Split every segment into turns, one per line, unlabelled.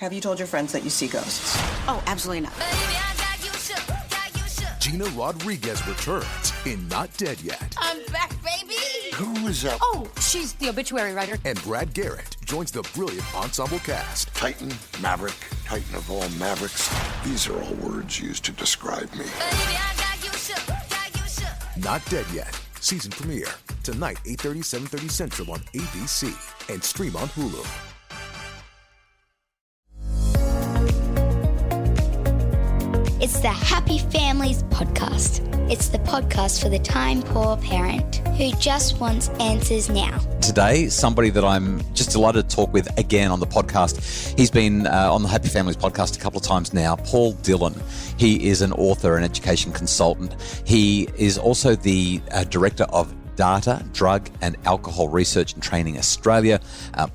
Have you told your friends that you see ghosts?
Oh, absolutely not.
Gina Rodriguez returns in Not Dead Yet.
I'm back, baby.
Who is that?
Oh, she's the obituary writer.
And Brad Garrett joins the brilliant ensemble cast.
Titan, Maverick, Titan of all Mavericks. These are all words used to describe me.
Not Dead Yet. Season premiere. Tonight, 8:30, 7:30 Central on ABC. And stream on Hulu.
It's the Happy Families podcast. It's the podcast for the time-poor parent who just wants answers now.
Today, somebody that I'm just delighted to talk with again on the podcast. He's been on the Happy Families podcast a couple of times now, Paul Dillon. He is an author and education consultant. He is also the director of Data, Drug and Alcohol Research and Training Australia.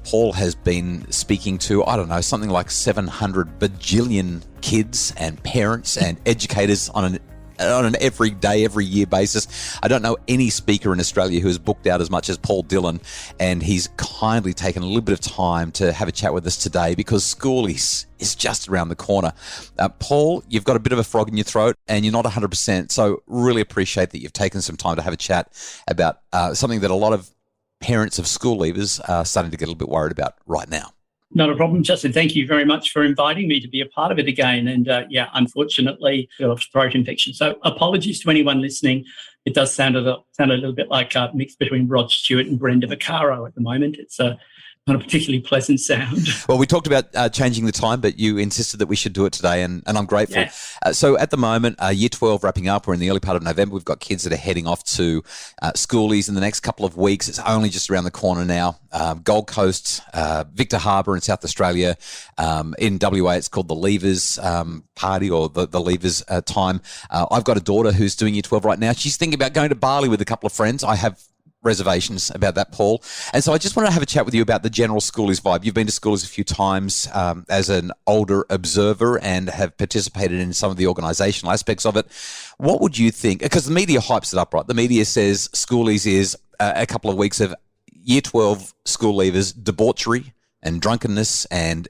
Paul has been speaking to, something like 700 bajillion kids and parents and educators on an every day, every year basis. I don't know any speaker in Australia who has booked out as much as Paul Dillon, and he's kindly taken a little bit of time to have a chat with us today because Schoolies is just around the corner. Paul, you've got a bit of a frog in your throat and you're not 100%, so really appreciate that you've taken some time to have a chat about something that a lot of parents of school leavers are starting to get a little bit worried about right now.
Not a problem, Justin. Thank you very much for inviting me to be a part of it again. And unfortunately, I got a throat infection. So apologies to anyone listening. It does sound a little bit like a mix between Rod Stewart and Brenda Vaccaro at the moment. It's not a particularly pleasant sound.
Well, we talked about changing the time, but you insisted that we should do it today, and I'm grateful. Yeah. So at the moment, Year 12 wrapping up. We're in the early part of November. We've got kids that are heading off to Schoolies in the next couple of weeks. It's only just around the corner now. Gold Coast, Victor Harbour in South Australia. In WA, it's called the Leavers Party or the Leavers time. I've got a daughter who's doing Year 12 right now. She's thinking about going to Bali with a couple of friends. I have reservations about that, Paul. And so I just want to have a chat with you about the general Schoolies vibe. You've been to Schoolies a few times as an older observer and have participated in some of the organisational aspects of it. What would you think? Because the media hypes it up, right? The media says Schoolies is a couple of weeks of Year 12 school leavers, debauchery and drunkenness and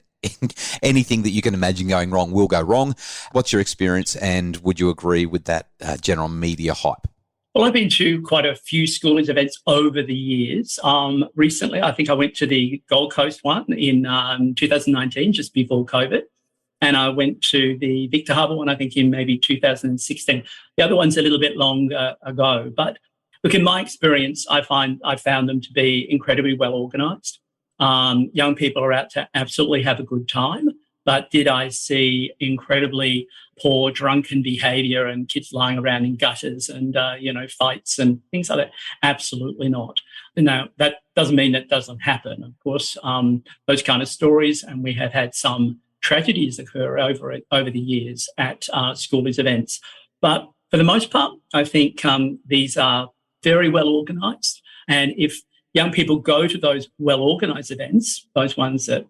anything that you can imagine going wrong will go wrong. What's your experience, and would you agree with that general media hype?
Well, I've been to quite a few Schoolies events over the years. Recently, I think I went to the Gold Coast one in 2019, just before COVID. And I went to the Victor Harbour one, I think, in maybe 2016. The other one's a little bit longer ago. But look, in my experience, I found them to be incredibly well organised. Young people are out to absolutely have a good time. But did I see incredibly poor drunken behaviour and kids lying around in gutters and, fights and things like that? Absolutely not. Now, that doesn't mean that doesn't happen. Of course, those kind of stories, and we have had some tragedies occur over the years at Schoolies events. But for the most part, I think these are very well organised. And if young people go to those well-organised events, those ones that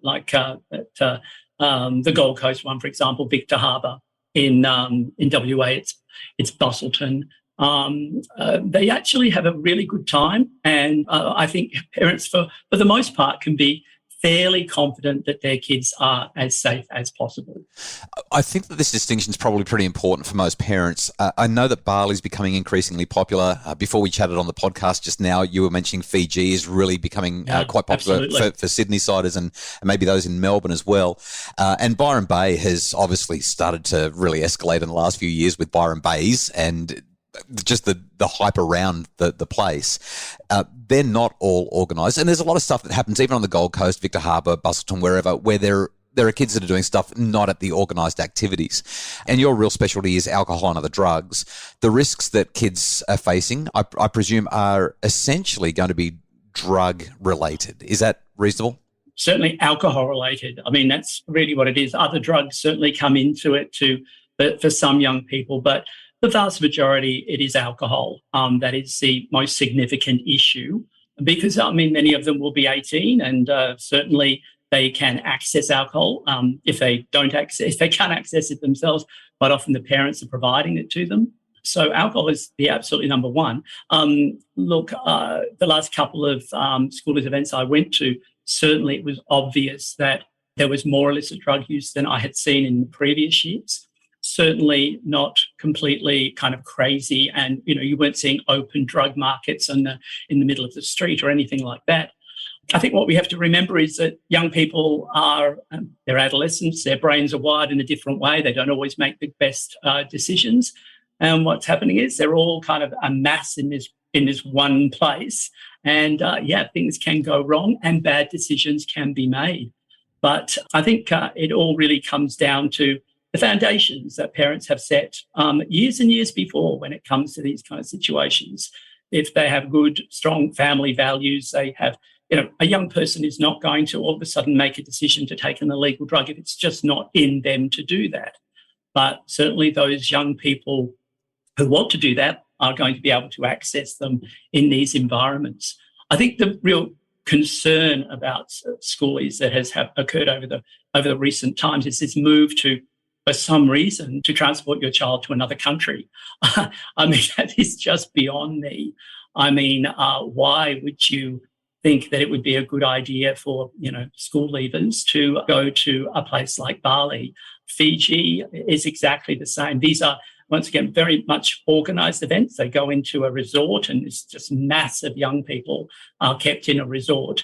the Gold Coast one, for example, Victor Harbour in WA, it's Busselton. They actually have a really good time, and I think parents, for the most part, can be fairly confident that their kids are as safe as possible.
I think that this distinction is probably pretty important for most parents. I know that Bali is becoming increasingly popular. Before we chatted on the podcast just now, you were mentioning Fiji is really becoming quite popular for Sydney-siders and maybe those in Melbourne as well. And Byron Bay has obviously started to really escalate in the last few years with Byron Bays and just the hype around the place. They're not all organised. And there's a lot of stuff that happens even on the Gold Coast, Victor Harbour, Busselton, wherever, where there are kids that are doing stuff not at the organised activities. And your real specialty is alcohol and other drugs. The risks that kids are facing, I presume, are essentially going to be drug-related. Is that reasonable?
Certainly alcohol-related. I mean, that's really what it is. Other drugs certainly come into it for some young people, but the vast majority, it is alcohol. That is the most significant issue because, many of them will be 18 and certainly they can access alcohol. If they can't access it themselves, quite often the parents are providing it to them. So alcohol is the absolutely number one. The last couple of Schoolies events I went to, certainly it was obvious that There was more illicit drug use than I had seen in the previous years. Certainly not completely kind of crazy, and you weren't seeing open drug markets in the middle of the street or anything like that. I think what we have to remember is that young people they're adolescents, their brains are wired in a different way. They don't always make the best decisions. And what's happening is they're all kind of a mass in this one place. And things can go wrong and bad decisions can be made. But I think it all really comes down to the foundations that parents have set years and years before when it comes to these kind of situations. If they have good, strong family values, they have, a young person is not going to all of a sudden make a decision to take an illegal drug if it's just not in them to do that. But certainly those young people who want to do that are going to be able to access them in these environments. I think the real concern about schoolies that has occurred over the recent times is this move to, for some reason, to transport your child to another country. I mean, that is just beyond me. I mean, why would you think that it would be a good idea for, school leavers to go to a place like Bali? Fiji is exactly the same. These are, once again, very much organised events. They go into a resort and it's just massive young people are kept in a resort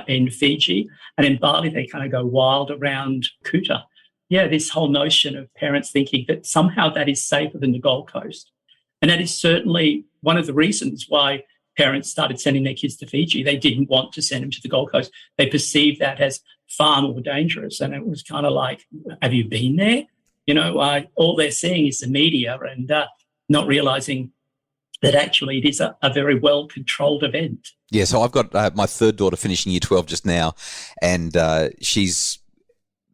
in Fiji. And in Bali, they kind of go wild around Kuta. Yeah, this whole notion of parents thinking that somehow that is safer than the Gold Coast. And that is certainly one of the reasons why parents started sending their kids to Fiji. They didn't want to send them to the Gold Coast. They perceived that as far more dangerous. And it was kind of like, have you been there? All they're seeing is the media and not realising that actually it is a very well-controlled event.
Yeah, so I've got my third daughter finishing year 12 just now, and she's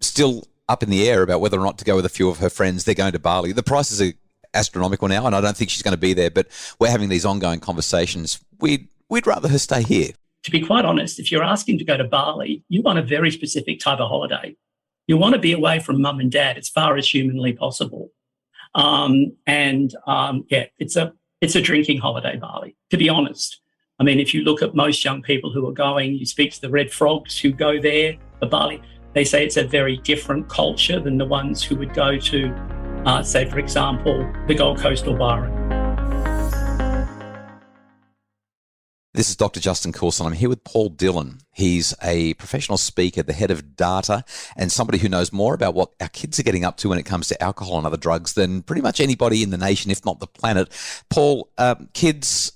still up in the air about whether or not to go with a few of her friends. They're going to Bali. The prices are astronomical now, and I don't think she's going to be there, but we're having these ongoing conversations. We'd rather her stay here.
To be quite honest, if you're asking to go to Bali, you want a very specific type of holiday. You want to be away from mum and dad as far as humanly possible. It's a drinking holiday, Bali, to be honest. I mean, if you look at most young people who are going, you speak to the red frogs who go there for Bali, they say it's a very different culture than the ones who would go to, say, for example, the Gold Coast or Byron.
This is Dr. Justin Coulson. I'm here with Paul Dillon. He's a professional speaker, the head of data, and somebody who knows more about what our kids are getting up to when it comes to alcohol and other drugs than pretty much anybody in the nation, if not the planet. Paul, kids,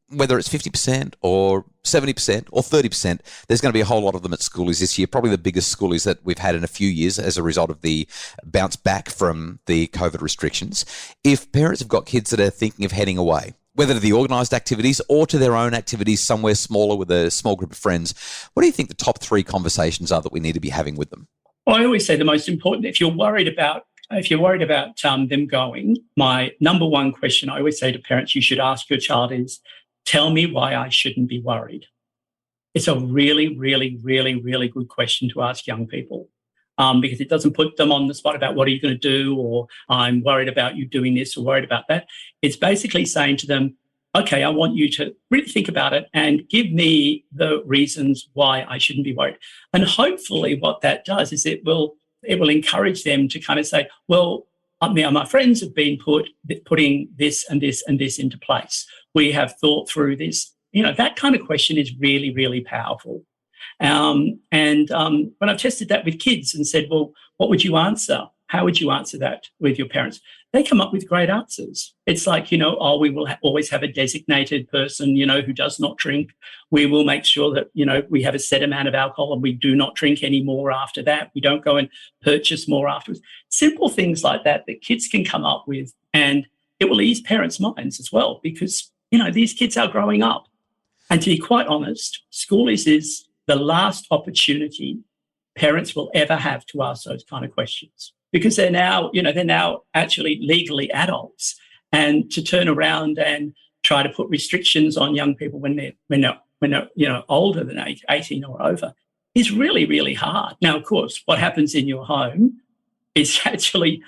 whether it's 50% or 70% or 30%, there's going to be a whole lot of them at Schoolies this year, probably the biggest Schoolies that we've had in a few years as a result of the bounce back from the COVID restrictions. If parents have got kids that are thinking of heading away, whether to the organised activities or to their own activities somewhere smaller with a small group of friends, what do you think the top 3 conversations are that we need to be having with them?
Well, I always say the most important, if you're worried about them going, my number one question I always say to parents you should ask your child is, tell me why I shouldn't be worried. It's a really, really, really, really good question to ask young people. Because it doesn't put them on the spot about what are you going to do, or I'm worried about you doing this or worried about that. It's basically saying to them, okay, I want you to really think about it and give me the reasons why I shouldn't be worried. And hopefully what that does is it will encourage them to kind of say, well, my friends have been putting this and this and this into place. We have thought through this. That kind of question is really, really powerful. When I've tested that with kids and said, well, what would you answer? How would you answer that with your parents? They come up with great answers. It's like, we will always have a designated person, who does not drink. We will make sure that, we have a set amount of alcohol and we do not drink any more after that. We don't go and purchase more afterwards. Simple things like that kids can come up with, and it will ease parents' minds as well because, these kids are growing up. And to be quite honest, Schoolies is the last opportunity parents will ever have to ask those kind of questions because they're now actually legally adults, and to turn around and try to put restrictions on young people when they're older than 18 or over is really, really hard. Now, of course, what happens in your home is actually,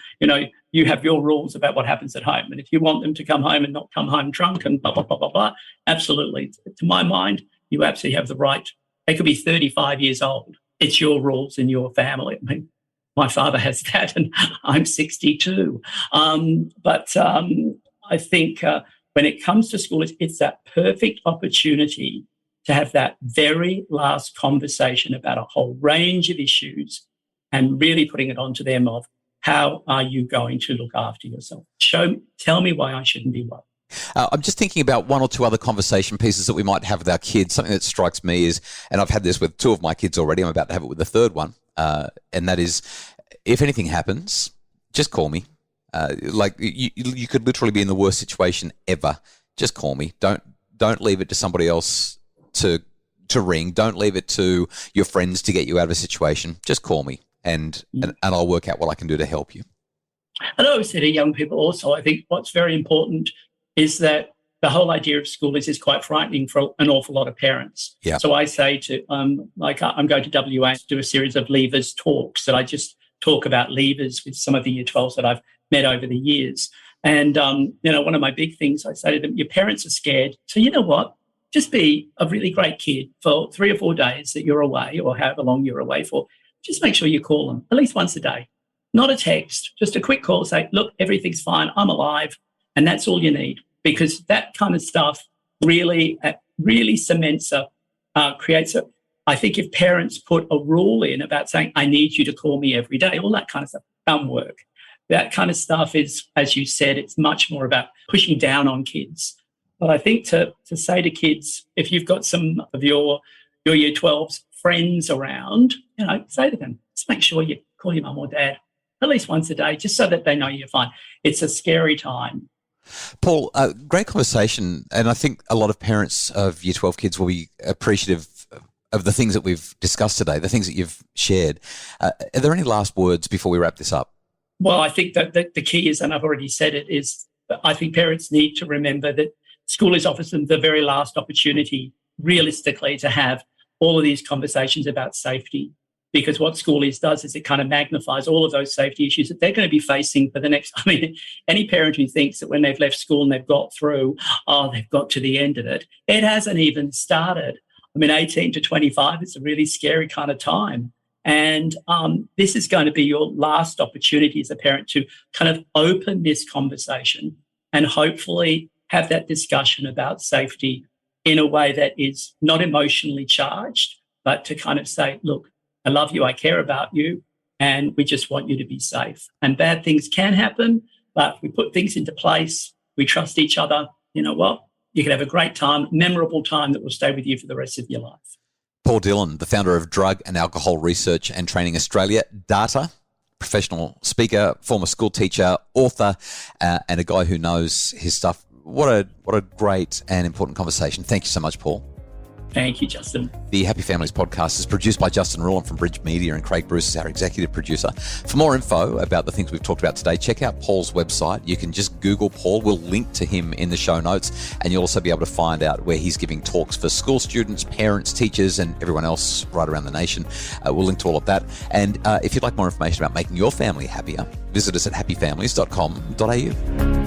you have your rules about what happens at home. And if you want them to come home and not come home drunk and blah, blah, blah, blah, blah, absolutely. To my mind, you absolutely have the right. They could be 35 years old. it's your rules in your family. I mean, my father has that, and I'm 62. But I think when it comes to school, it's that perfect opportunity to have that very last conversation about a whole range of issues and really putting it onto them of how are you going to look after yourself? Tell me why I shouldn't be worried.
I'm just thinking about one or two other conversation pieces that we might have with our kids. Something that strikes me is, and I've had this with two of my kids already, I'm about to have it with the third one, and that is, if anything happens, just call me. Like you could literally be in the worst situation ever. Just call me. Don't leave it to somebody else to ring. Don't leave it to your friends to get you out of a situation. Just call me, and I'll work out what I can do to help you.
And I always say to young people also, I think what's very important is that the whole idea of Schoolies is quite frightening for an awful lot of parents.
Yeah.
So I say to, I'm going to WA to do a series of leavers talks that I just talk about leavers with some of the Year 12s that I've met over the years. And, one of my big things, I say to them, your parents are scared. So you know what? Just be a really great kid for 3 or 4 days that you're away or however long you're away for. Just make sure you call them at least once a day. Not a text, just a quick call, say, look, everything's fine, I'm alive. And that's all you need, because that kind of stuff really cements creates a, I think if parents put a rule in about saying, I need you to call me every day, all that kind of stuff doesn't work. That kind of stuff is, as you said, it's much more about pushing down on kids. But I think to say to kids, if you've got some of your Year 12s friends around, say to them, just make sure you call your mum or dad at least once a day, just so that they know you're fine. It's a scary time.
Paul, great conversation. And I think a lot of parents of Year 12 kids will be appreciative of the things that we've discussed today, the things that you've shared. Are there any last words before we wrap this up?
Well, I think that the key is, and I've already said it, is I think parents need to remember that Schoolies offers them the very last opportunity, realistically, to have all of these conversations about safety. Because what Schoolies does is it kind of magnifies all of those safety issues that they're going to be facing for the next, any parent who thinks that when they've left school and they've got through, they've got to the end of it. It hasn't even started. 18 to 25 is a really scary kind of time. And this is going to be your last opportunity as a parent to kind of open this conversation and hopefully have that discussion about safety in a way that is not emotionally charged, but to kind of say, look, I love you, I care about you, and we just want you to be safe. And bad things can happen, but if we put things into place, we trust each other, you know what? You can have a great time, memorable time that will stay with you for the rest of your life.
Paul Dillon, the founder of Drug and Alcohol Research and Training Australia, Data, professional speaker, former school teacher, author, and a guy who knows his stuff. What a great and important conversation. Thank you so much, Paul.
Thank you, Justin.
The Happy Families podcast is produced by Justin Rulon from Bridge Media, and Craig Bruce is our executive producer. For more info about the things we've talked about today, check out Paul's website. You can just Google Paul. We'll link to him in the show notes, and you'll also be able to find out where he's giving talks for school students, parents, teachers, and everyone else right around the nation. We'll link to all of that. And if you'd like more information about making your family happier, visit us at happyfamilies.com.au.